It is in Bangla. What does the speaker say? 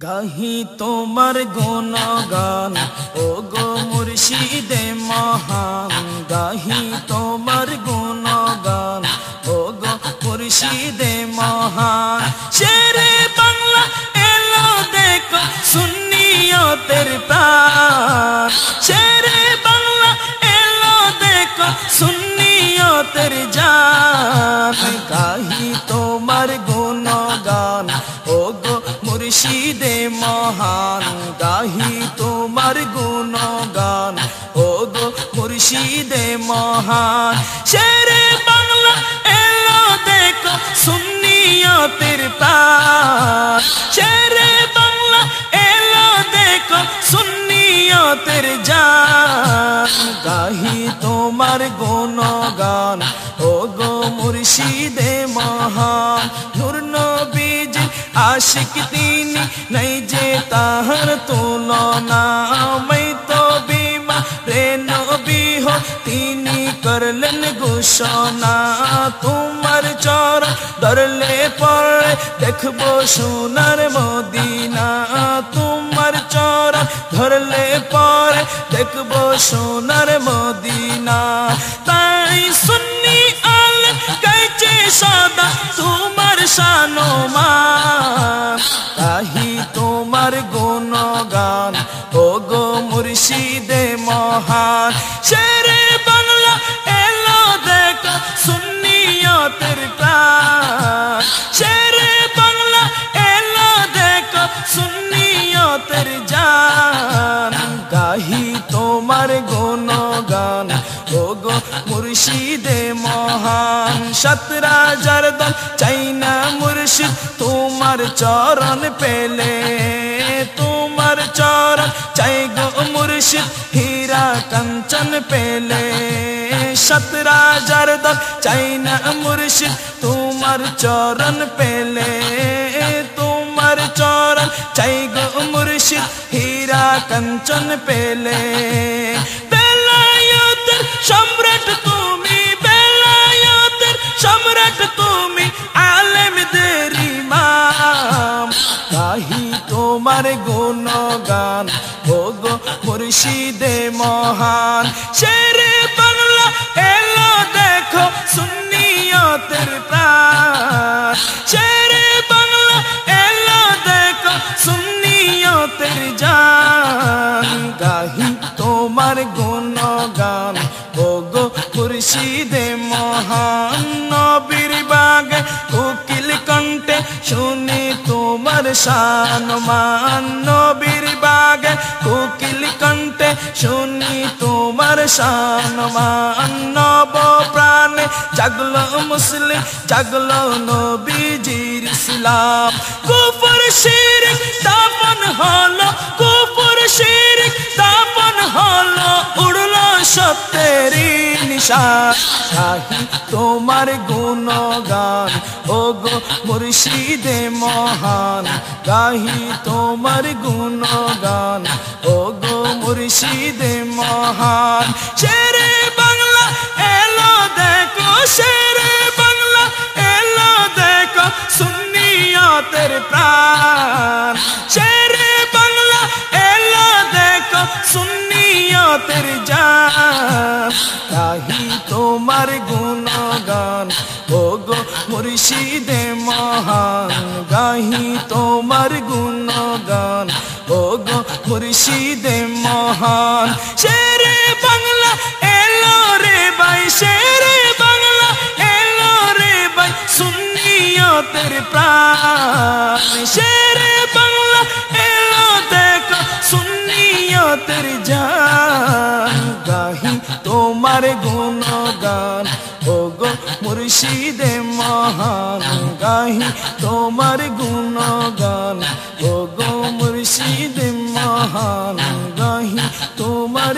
গাহি তোমার গুণগান ও গো মুর্শিদে মহান। গাহি তোমার গুণগান ও গো মুর্শিদে মহান। শেরে বাংলা এলো দেখো সুন্নিয়তের প্রাণ। শেরে বাংলা এলো দেখো সুন্নিয়তের জান। গাহি তোমার গুণগান ও গো মুর্শিদে মহান। গাহি তোমার গুণগান ও গো মুর্শিদে মহান। শেরে বাংলা এলো দেখো সুন্নিয়তের প্রাণ। শেরে বাংলা এলো দেখো সুন্নিয়তের জান। গাহি তোমার গুণগান ও গো মুর্শিদে মহান। নূর নবীজি আশিক তিনি নাই যে তাহার তুলনা। मैं तो बीमा रे नबी हो তিনি করলেন ঘোষণা। তোমার চরণ ধরলে পরে দেখবো সোনার মদিনা। তোমার চরণ ধরলে পরে দেখবো সোনার মদিনা। তাই সুন্নি আলেম গাইছে সদা তোমার শানমান। গাহি তোমার গুণগান ও গো মুর্শিদে মহান। শেরে বাংলা এলো দেখো সুন্নিয়তের প্রাণ। শেরে বাংলা এলো দেখো সুন্নিয়তের জান। গাহি তোমার গুণগান ও গো মুর্শিদে মহান। 17,000 দল চাই না মুর্শিদ তোমার চরণ পেলে। তোমার চরণ চাই গো মুর্শিদ হীরা কাঞ্চন পেলে। 17,000 দল চাই না মুর্শিদ তোমার চরণ পেলে। তোমার চরণ চাই গো মুর্শিদ হীরা কাঞ্চন পেলে। বেলায়েতের সম্রাট তুমি, বেলায়েতের সম্রাট তুমি, আলেমদের ইমাম। গাহি তোমার গুণগান ও গো মুর্শিদে মহান। শেরে বাংলা এলো দেখো সুন্নিয়তের প্রাণ। শেরে বাংলা এলো দেখো সুন্নিয়তের জান। গাহি তোমার গুণগান ও গো মুর্শিদে মহান। নবীর বাগে কোকিল কণ্ঠে শুনি তোমার শানমান। নবীর বাগে কোকিল কণ্ঠে শুনি তোমার শানমান। নব প্রাণে জাগলো মুসলিম, জাগলো নবীজির ইসলাম। কুফর শিরক দাফন হলো, কুফর শিরক দাফন হলো, উড়লো সত্যের নিশান। গাহি তোমার গুণগান ও গো মুর্শিদে মহান। গাহি তোমার গুণগান ও গো মুর্শিদে মহান। শেরে বাংলা এলো দেখো, শেরে বাংলা এলো দেখো সুন্নিয়তের প্রাণ। শেরে বাংলা এলো দেখো সুন্নিয়তের জান। গাহি তোমার গুণগান ও গো মুর্শিদে মহান। গাহি তোমার গুণগান ও গো মুর্শিদে মহান। শেরে বাংলা এলো রে ভাই, শেরে বাংলা এলো রে ভাই সুন্নিয়তের প্রাণ। শেরে বাংলা এলো দেখো সুন্নিয়তের জান। গাহি তোমার গুণগান ও গো মুর্শিদে মহান। গাহি তোমার গুণগান ও গো মুর্শিদে মহান। গাহি তোমার